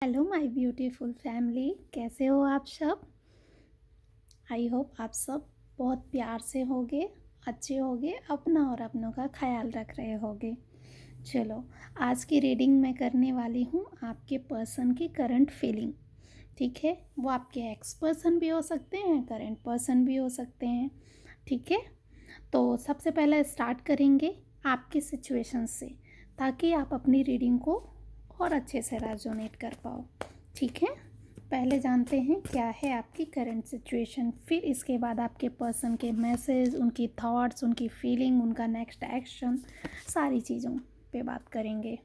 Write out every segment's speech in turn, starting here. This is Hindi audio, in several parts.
हेलो माय ब्यूटीफुल फैमिली, कैसे हो आप सब। आई होप आप सब बहुत प्यार से होगे, अच्छे होगे, अपना और अपनों का ख्याल रख रहे होगे। चलो, आज की रीडिंग मैं करने वाली हूँ आपके पर्सन की करंट फीलिंग। ठीक है, वो आपके एक्स पर्सन भी हो सकते हैं, करंट पर्सन भी हो सकते हैं। ठीक है, तो सबसे पहले स्टार्ट करेंगे आपकी सिचुएशन से, ताकि आप अपनी रीडिंग को और अच्छे से रेजोनेट कर पाओ। ठीक है, पहले जानते हैं क्या है आपकी करंट सिचुएशन, फिर इसके बाद आपके पर्सन के मैसेज, उनकी थॉट्स, उनकी फीलिंग, उनका नेक्स्ट एक्शन, सारी चीज़ों पे बात करेंगे।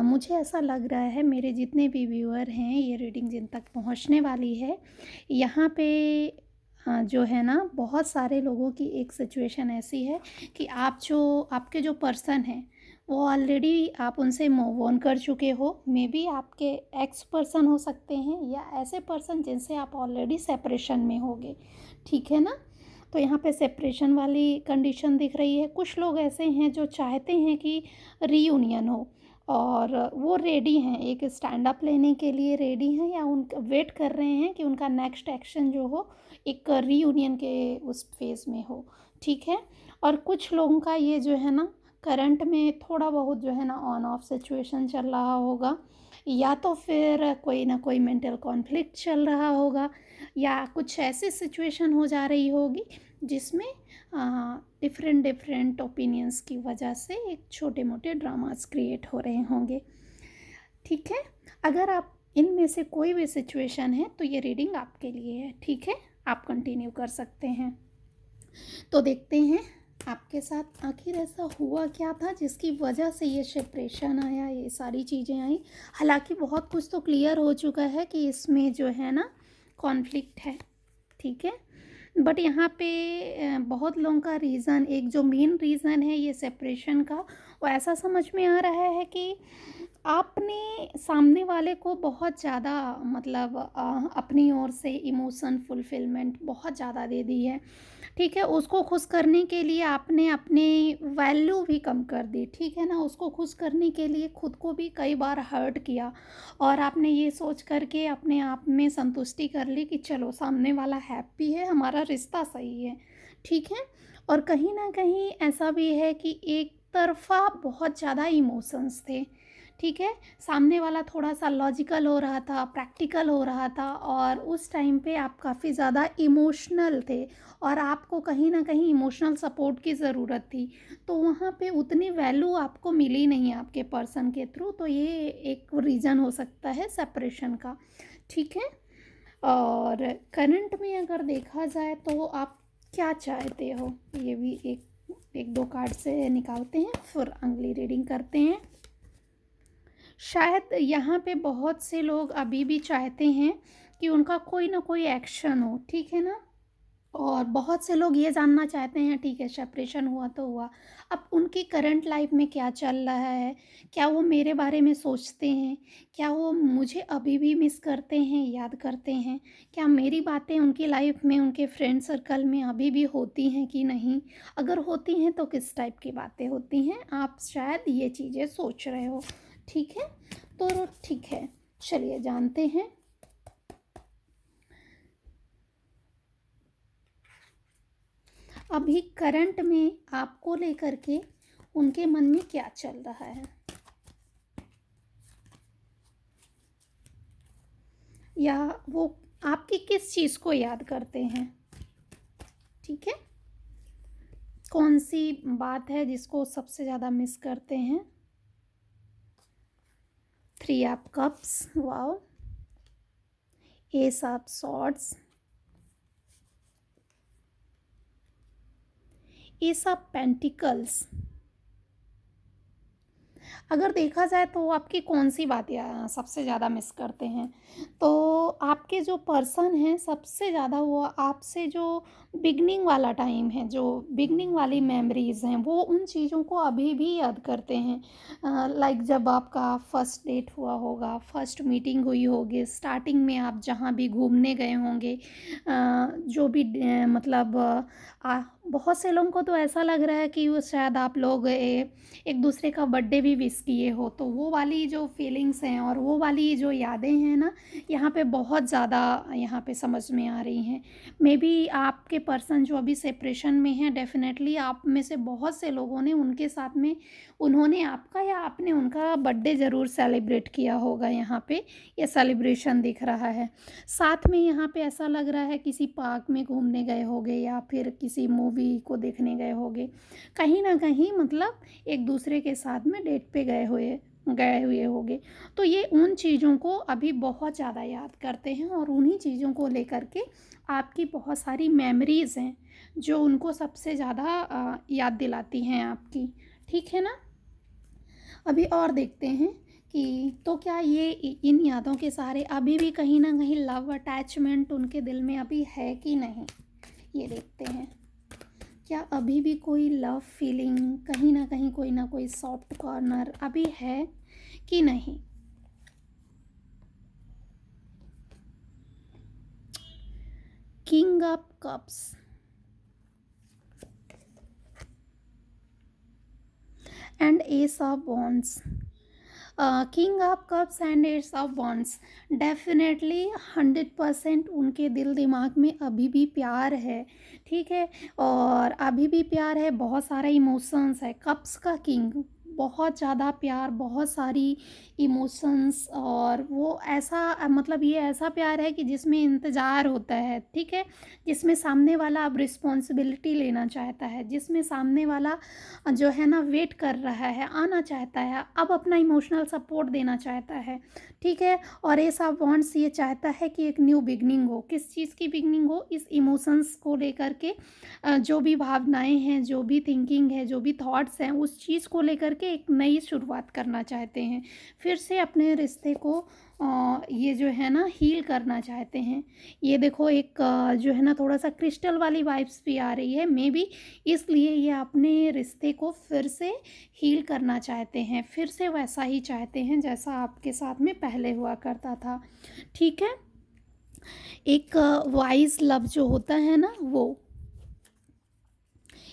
मुझे ऐसा लग रहा है मेरे जितने भी व्यूअर हैं, ये रीडिंग जिन तक पहुंचने वाली है, यहाँ पे जो है ना, बहुत सारे लोगों की एक सिचुएशन ऐसी है कि आपके जो पर्सन हैं वो ऑलरेडी आप उनसे मूव ऑन कर चुके हो। मे बी आपके एक्स पर्सन हो सकते हैं या ऐसे पर्सन जिनसे आप ऑलरेडी सेपरेशन में होगे। ठीक है ना, तो यहाँ पे सेपरेशन वाली कंडीशन दिख रही है। कुछ लोग ऐसे हैं जो चाहते हैं कि रीयूनियन हो और वो रेडी हैं, एक स्टैंड अप लेने के लिए रेडी हैं, या उन वेट कर रहे हैं कि उनका नेक्स्ट एक्शन जो हो एक रीयूनियन के उस फेज़ में हो। ठीक है, और कुछ लोगों का ये जो है ना, करंट में थोड़ा बहुत जो है ना ऑन ऑफ सिचुएशन चल रहा होगा, या तो फिर कोई ना कोई मेंटल कॉन्फ्लिक्ट चल रहा होगा, या कुछ ऐसी सिचुएशन हो जा रही होगी जिसमें डिफरेंट डिफरेंट ओपिनियंस की वजह से एक छोटे मोटे ड्रामास क्रिएट हो रहे होंगे। ठीक है, अगर आप इनमें से कोई भी सिचुएशन है तो ये रीडिंग आपके लिए है। ठीक है, आप कंटिन्यू कर सकते हैं। तो देखते हैं आपके साथ आखिर ऐसा हुआ क्या था जिसकी वजह से ये सेपरेशन आया, ये सारी चीज़ें आई। हालांकि बहुत कुछ तो क्लियर हो चुका है कि इसमें जो है ना कॉन्फ्लिक्ट है। ठीक है, बट यहाँ पे बहुत लोगों का रीज़न, एक जो मेन रीज़न है ये सेपरेशन का, वो ऐसा समझ में आ रहा है कि आपने सामने वाले को बहुत ज़्यादा मतलब अपनी ओर से इमोशन फुलफिलमेंट बहुत ज़्यादा दे दी है। ठीक है, उसको खुश करने के लिए आपने अपनी वैल्यू भी कम कर दी। ठीक है ना, उसको खुश करने के लिए खुद को भी कई बार हर्ट किया, और आपने ये सोच करके अपने आप में संतुष्टि कर ली कि चलो सामने वाला हैप्पी है, हमारा रिश्ता सही है। ठीक है, और कहीं ना कहीं ऐसा भी है कि एक तरफा बहुत ज़्यादा इमोशंस थे। ठीक है, सामने वाला थोड़ा सा लॉजिकल हो रहा था, प्रैक्टिकल हो रहा था, और उस टाइम पे आप काफ़ी ज़्यादा इमोशनल थे और आपको कहीं ना कहीं इमोशनल सपोर्ट की ज़रूरत थी। तो वहाँ पे उतनी वैल्यू आपको मिली नहीं आपके पर्सन के थ्रू, तो ये एक रीज़न हो सकता है सेपरेशन का। ठीक है, और करंट में अगर देखा जाए तो आप क्या चाहते हो, ये भी एक दो कार्ड से निकालते हैं, फिर अगली रीडिंग करते हैं। शायद यहाँ पे बहुत से लोग अभी भी चाहते हैं कि उनका कोई ना कोई एक्शन हो। ठीक है ना, और बहुत से लोग ये जानना चाहते हैं, ठीक है सेपरेशन हुआ तो हुआ, अब उनकी करंट लाइफ में क्या चल रहा है, क्या वो मेरे बारे में सोचते हैं, क्या वो मुझे अभी भी मिस करते हैं, याद करते हैं, क्या मेरी बातें उनकी लाइफ में, उनके फ्रेंड सर्कल में अभी भी होती हैं कि नहीं, अगर होती हैं तो किस टाइप की बातें होती हैं, आप शायद ये चीज़ें सोच रहे हो। ठीक है, तो ठीक है, चलिए जानते हैं। अभी करंट में आपको लेकर के उनके मन में क्या चल रहा है, या वो आपकी किस चीज़ को याद करते हैं। ठीक है, कौन सी बात है जिसको सबसे ज़्यादा मिस करते हैं। 3 of cups, wow, S of swords, S of pentacles. अगर देखा जाए तो आपकी कौन सी बातें सबसे ज़्यादा मिस करते हैं, तो आपके जो पर्सन हैं सबसे ज़्यादा वो आपसे जो बिगनिंग वाला टाइम है, जो बिगनिंग वाली मेमोरीज़ हैं, वो उन चीज़ों को अभी भी याद करते हैं। लाइक जब आपका फर्स्ट डेट हुआ होगा, फर्स्ट मीटिंग हुई होगी, स्टार्टिंग में आप जहाँ भी घूमने गए होंगे, जो भी मतलब बहुत से लोगों को तो ऐसा लग रहा है कि वो शायद आप लोग एक दूसरे का बर्थडे भी विश किए हो, तो वो वाली जो फीलिंग्स हैं और वो वाली जो यादें हैं ना, यहाँ पे बहुत ज़्यादा यहाँ पे समझ में आ रही हैं। मे बी आपके पर्सन जो अभी सेपरेशन में हैं, डेफिनेटली आप में से बहुत से लोगों ने उनके साथ में, उन्होंने आपका या आपने उनका बर्थडे ज़रूर सेलिब्रेट किया होगा। यहाँ पे ये सेलिब्रेशन दिख रहा है। साथ में यहाँ पे ऐसा लग रहा है किसी पार्क में घूमने गए होंगे या फिर किसी मूवी को देखने गए होंगे, कहीं ना कहीं मतलब एक दूसरे के साथ में डेट पे गए हुए होंगे। तो ये उन चीज़ों को अभी बहुत ज़्यादा याद करते हैं और उन्हीं चीज़ों को लेकर के आपकी बहुत सारी मेमोरीज़ हैं जो उनको सबसे ज़्यादा याद दिलाती हैं आपकी। ठीक है ना। अभी और देखते हैं कि तो क्या ये इन यादों के सहारे अभी भी कहीं ना कहीं लव अटैचमेंट उनके दिल में अभी है कि नहीं, ये देखते हैं। क्या अभी भी कोई लव फीलिंग कहीं ना कहीं, कोई ना कोई सॉफ्ट कॉर्नर अभी है कि नहीं। King of cups and ace of wands. King of cups and aces of wands, डेफिनेटली 100% उनके दिल दिमाग में अभी भी प्यार है। ठीक है। और अभी भी प्यार है, बहुत सारा इमोशंस है। कप्स का किंग, बहुत ज़्यादा प्यार, बहुत सारी इमोशंस, और वो ऐसा मतलब ये ऐसा प्यार है कि जिसमें इंतज़ार होता है। ठीक है। जिसमें सामने वाला अब रिस्पॉन्सिबिलिटी लेना चाहता है, जिसमें सामने वाला जो है ना वेट कर रहा है, आना चाहता है, अब अपना इमोशनल सपोर्ट देना चाहता है। ठीक है। और एस ऑफ वांट्स ये चाहता है कि एक न्यू बिगनिंग हो। किस चीज़ की बिगनिंग हो, इस इमोशंस को लेकर के जो भी भावनाएं हैं, जो भी थिंकिंग है, जो भी थॉट्स हैं, उस चीज़ को लेकर के एक नई शुरुआत करना चाहते हैं। फिर से अपने रिश्ते को ये जो है ना हील करना चाहते हैं। ये देखो एक जो है ना थोड़ा सा क्रिस्टल वाली वाइब्स भी आ रही है। मे बी इसलिए ये अपने रिश्ते को फिर से हील करना चाहते हैं, फिर से वैसा ही चाहते हैं जैसा आपके साथ में पहले हुआ करता था। ठीक है। एक वाइज लव जो होता है ना, वो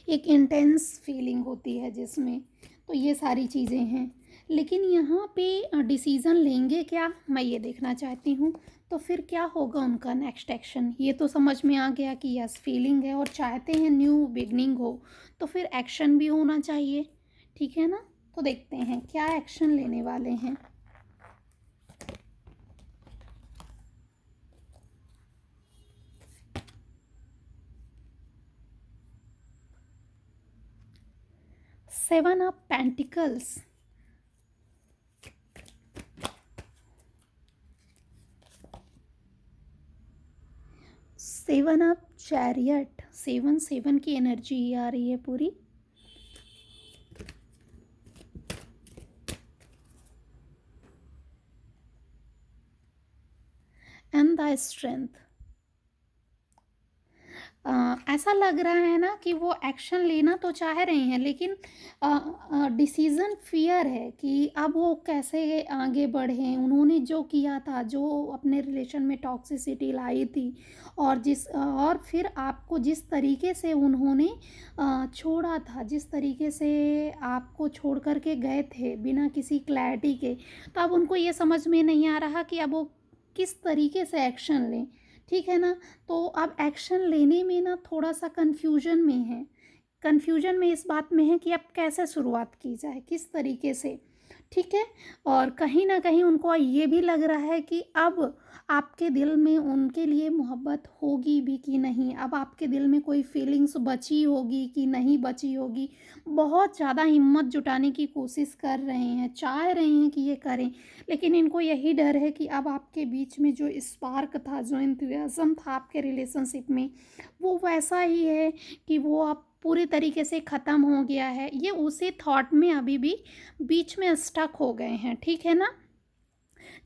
एक इंटेंस फीलिंग होती है जिसमें, तो ये सारी चीज़ें हैं। लेकिन यहाँ पे डिसीज़न लेंगे क्या, मैं ये देखना चाहती हूँ। तो फिर क्या होगा उनका नेक्स्ट एक्शन, ये तो समझ में आ गया कि यस फीलिंग है और चाहते हैं न्यू बिगनिंग हो, तो फिर एक्शन भी होना चाहिए। ठीक है ना। तो देखते हैं क्या एक्शन लेने वाले हैं। Seven of pentacles, seven of chariot, seven seven की एनर्जी आ रही है पूरी। And the strength. ऐसा लग रहा है ना कि वो एक्शन लेना तो चाह रहे हैं, लेकिन डिसीज़न फियर है कि अब वो कैसे आगे बढ़ें। उन्होंने जो किया था, जो अपने रिलेशन में टॉक्सिसिटी लाई थी, और फिर आपको जिस तरीके से उन्होंने छोड़ा था, जिस तरीके से आपको छोड़ कर के गए थे बिना किसी क्लैरिटी के, तो अब उनको ये समझ में नहीं आ रहा कि अब वो किस तरीके से एक्शन लें। ठीक है ना। तो अब एक्शन लेने में ना थोड़ा सा कन्फ्यूजन में है। कन्फ्यूजन में इस बात में है कि अब कैसे शुरुआत की जाए, किस तरीके से। ठीक है। और कहीं ना कहीं उनको ये भी लग रहा है कि अब आपके दिल में उनके लिए मोहब्बत होगी भी कि नहीं, अब आपके दिल में कोई फीलिंग्स बची होगी कि नहीं बची होगी। बहुत ज़्यादा हिम्मत जुटाने की कोशिश कर रहे हैं, चाह रहे हैं कि ये करें, लेकिन इनको यही डर है कि अब आपके बीच में जो स्पार्क था, जो एंथुसियाज्म था आपके रिलेशनशिप में, वो वैसा ही है कि वो अब पूरी तरीके से ख़त्म हो गया है। ये उसी थॉट में अभी भी बीच में स्टक हो गए हैं। ठीक है ना।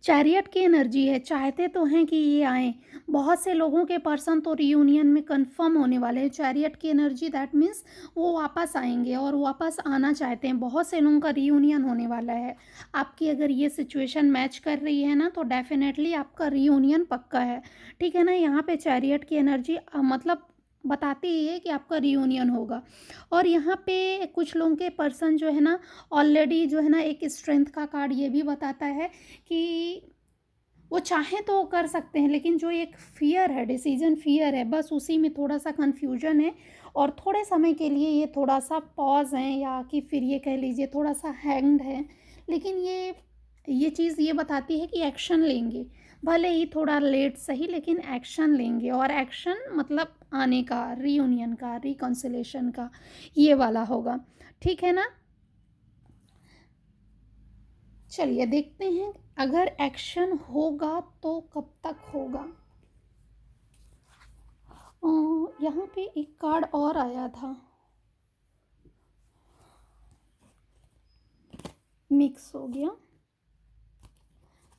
चैरियट की एनर्जी है, चाहते तो हैं कि ये आएँ। बहुत से लोगों के पर्सन तो रियूनियन में कंफर्म होने वाले हैं। चैरियट की एनर्जी दैट मीन्स वो वापस आएंगे और वापस आना चाहते हैं। बहुत से लोगों का रियूनियन होने वाला है। आपकी अगर ये सिचुएशन मैच कर रही है ना, तो डेफिनेटली आपका रियूनियन पक्का है। ठीक है ना। यहाँ पे चैरियट की एनर्जी मतलब बताती ही है कि आपका रियूनियन होगा। और यहाँ पे कुछ लोगों के पर्सन जो है ना ऑलरेडी जो है ना एक स्ट्रेंथ का कार्ड ये भी बताता है कि वो चाहें तो कर सकते हैं, लेकिन जो एक फ़ियर है, डिसीजन फ़ियर है, बस उसी में थोड़ा सा कन्फ्यूजन है। और थोड़े समय के लिए ये थोड़ा सा पॉज है, या कि फिर ये कह लीजिए थोड़ा सा हैंग्ड है। लेकिन ये चीज़ ये बताती है कि एक्शन लेंगे, भले ही थोड़ा लेट सही, लेकिन एक्शन लेंगे। और एक्शन मतलब आने का, रीयूनियन का, रिकॉन्सिलेशन का, ये वाला होगा। ठीक है ना। चलिए देखते हैं अगर एक्शन होगा तो कब तक होगा। यहाँ पे एक कार्ड और आया था, मिक्स हो गया।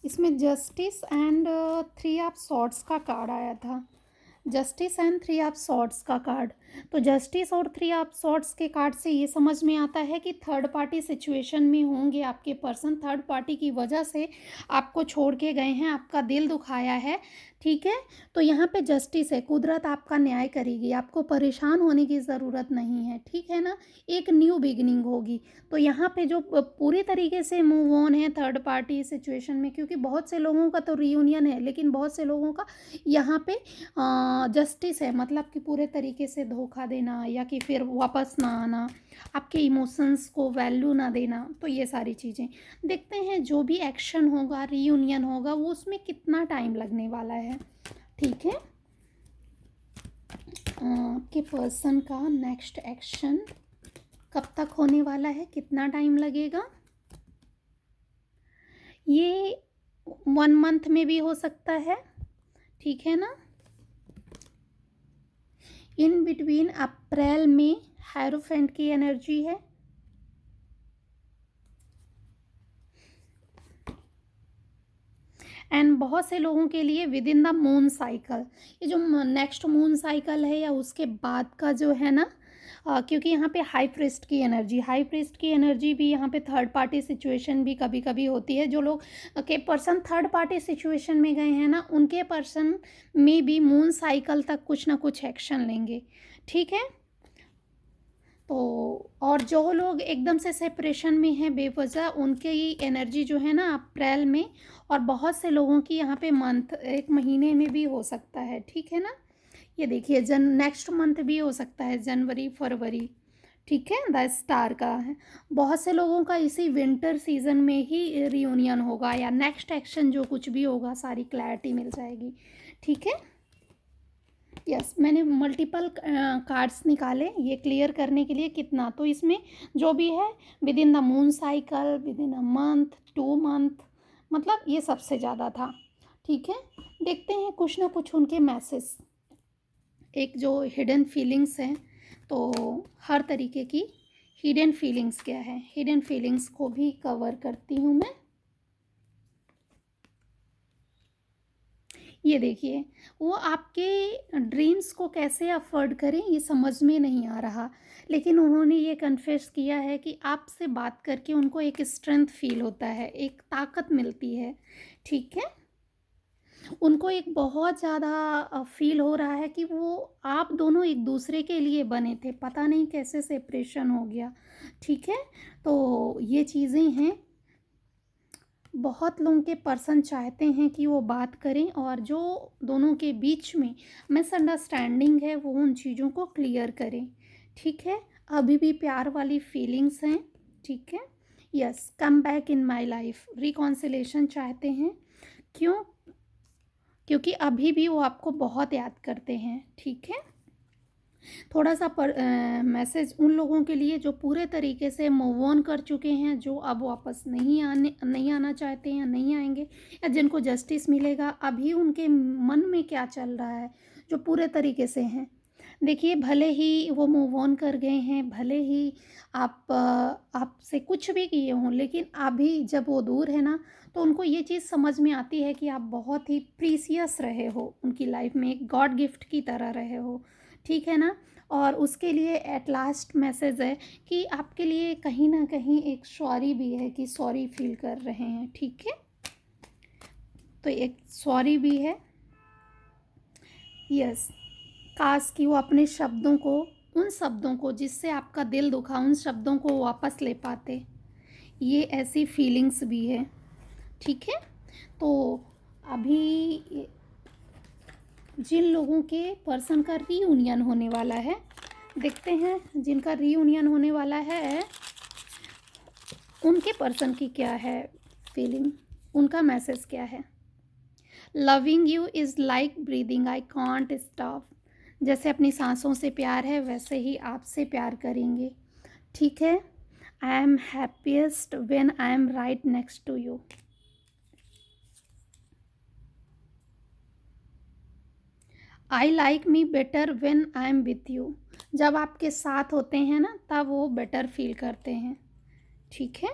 इसमें justice and three of swords का कार्ड आया था। Justice and three of swords का कार्ड। तो जस्टिस और थ्री ऑफ सॉर्ड्स के कार्ड से ये समझ में आता है कि थर्ड पार्टी सिचुएशन में होंगे आपके पर्सन। थर्ड पार्टी की वजह से आपको छोड़ के गए हैं, आपका दिल दुखाया है। ठीक है। तो यहाँ पे जस्टिस है, कुदरत आपका न्याय करेगी, आपको परेशान होने की ज़रूरत नहीं है। ठीक है ना। एक न्यू बिगिनिंग होगी। तो यहाँ पे जो पूरी तरीके से मूव ऑन है थर्ड पार्टी सिचुएशन में, क्योंकि बहुत से लोगों का तो रीयूनियन है, लेकिन बहुत से लोगों का यहाँ पे जस्टिस है, मतलब कि पूरे तरीके से धोखा देना, या कि फिर वापस ना आना, आपके इमोशंस को वैल्यू ना देना। तो ये सारी चीज़ें देखते हैं। जो भी एक्शन होगा, रीयूनियन होगा, वो उसमें कितना टाइम लगने वाला है। ठीक है। आपके पर्सन का नेक्स्ट एक्शन कब तक होने वाला है, कितना टाइम लगेगा। ये 1 मंथ में भी हो सकता है। ठीक है ना। इन बिटवीन अप्रैल में हायरोफेंट की एनर्जी है। एंड बहुत से लोगों के लिए with in the moon cycle, ये जो नेक्स्ट मून साइकिल है या उसके बाद का जो है ना, क्योंकि यहाँ पे हाई प्रिस्ट की एनर्जी भी यहाँ पे थर्ड पार्टी सिचुएशन भी कभी कभी होती है। जो लोग के पर्सन थर्ड पार्टी सिचुएशन में गए हैं ना, उनके पर्सन में भी मून साइकिल तक कुछ ना कुछ एक्शन लेंगे। ठीक है। तो और जो लोग एकदम से सेपरेशन में हैं बेवजह, उनकी एनर्जी जो है ना अप्रैल में, और बहुत से लोगों की यहाँ पे मंथ, एक महीने में भी हो सकता है। ठीक है ना। ये देखिए नेक्स्ट मंथ भी हो सकता है, जनवरी फरवरी। ठीक है। द स्टार का है। बहुत से लोगों का इसी विंटर सीजन में ही रियूनियन होगा, या नेक्स्ट एक्शन जो कुछ भी होगा, सारी क्लैरिटी मिल जाएगी। ठीक है। यस, मैंने मल्टीपल कार्ड्स निकाले ये क्लियर करने के लिए कितना। तो इसमें जो भी है with in the moon cycle, with in a month, 2 month, मतलब ये सबसे ज़्यादा था। ठीक है। देखते हैं कुछ ना कुछ उनके मैसेज, एक जो हिडन फीलिंग्स हैं। तो हर तरीके की हिडन फीलिंग्स क्या है, हिडन फीलिंग्स को भी कवर करती हूँ मैं। ये देखिए, वो आपके ड्रीम्स को कैसे अफोर्ड करें ये समझ में नहीं आ रहा, लेकिन उन्होंने ये कन्फेस किया है कि आपसे बात करके उनको एक स्ट्रेंथ फील होता है, एक ताकत मिलती है। ठीक है। उनको एक बहुत ज़्यादा फील हो रहा है कि वो आप दोनों एक दूसरे के लिए बने थे, पता नहीं कैसे सेपरेशन हो गया। ठीक है। तो ये चीज़ें हैं। बहुत लोगों के पर्सन चाहते हैं कि वो बात करें, और जो दोनों के बीच में मिसअंडरस्टैंडिंग है वो उन चीज़ों को क्लियर करें। ठीक है। अभी भी प्यार वाली फीलिंग्स हैं। ठीक है। Yes, come back in my life, reconciliation चाहते हैं। क्यों? क्योंकि अभी भी वो आपको बहुत याद करते हैं। ठीक है। थोड़ा सा मैसेज उन लोगों के लिए जो पूरे तरीके से मूव ऑन कर चुके हैं, जो अब वापस नहीं आना चाहते हैं, नहीं आएंगे, या जिनको जस्टिस मिलेगा। अभी उनके मन में क्या चल रहा है, जो पूरे तरीके से हैं। देखिए, भले ही वो मूव ऑन कर गए हैं, भले ही आपसे कुछ भी किए हों, लेकिन अभी जब वो दूर है ना, तो उनको ये चीज़ समझ में आती है कि आप बहुत ही प्रीसियस रहे हो उनकी लाइफ में, एक गॉड गिफ्ट की तरह रहे हो। ठीक है ना। और उसके लिए एट लास्ट मैसेज है कि आपके लिए कहीं ना कहीं एक सॉरी भी है, कि सॉरी फील कर रहे हैं। ठीक है। तो एक सॉरी भी है। यस। काश कि वो अपने शब्दों को, उन शब्दों को जिससे आपका दिल दुखा, उन शब्दों को वापस ले पाते। ये ऐसी फीलिंग्स भी है, ठीक है। तो अभी जिन लोगों के पर्सन का रीयूनियन होने वाला है, देखते हैं जिनका रीयूनियन होने वाला है उनके पर्सन की क्या है फीलिंग, उनका मैसेज क्या है। Loving you is like breathing, I can't stop. जैसे अपनी सांसों से प्यार है वैसे ही आपसे प्यार करेंगे, ठीक है। I am happiest when I am right next to you. I like me better when I am with you. जब आपके साथ होते हैं ना तब वो बेटर फील करते हैं, ठीक है।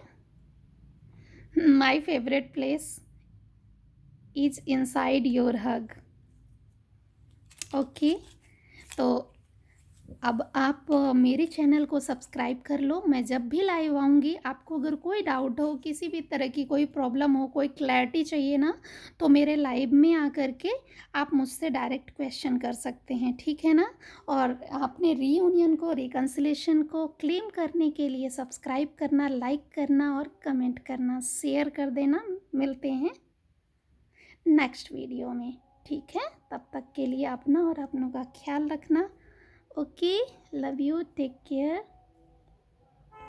My favourite place is inside your hug. Okay, तो अब आप मेरे चैनल को सब्सक्राइब कर लो। मैं जब भी लाइव आऊँगी, आपको अगर कोई डाउट हो, किसी भी तरह की कोई प्रॉब्लम हो, कोई क्लैरिटी चाहिए ना, तो मेरे लाइव में आकर के आप मुझसे डायरेक्ट क्वेश्चन कर सकते हैं, ठीक है ना। और अपने रीयूनियन को, रिकन्सिलेशन को क्लेम करने के लिए सब्सक्राइब करना, लाइक करना और कमेंट करना, शेयर कर देना। मिलते हैं नेक्स्ट वीडियो में, ठीक है। तब तक के लिए अपना और अपनों का ख्याल रखना। Okay, love you, take care.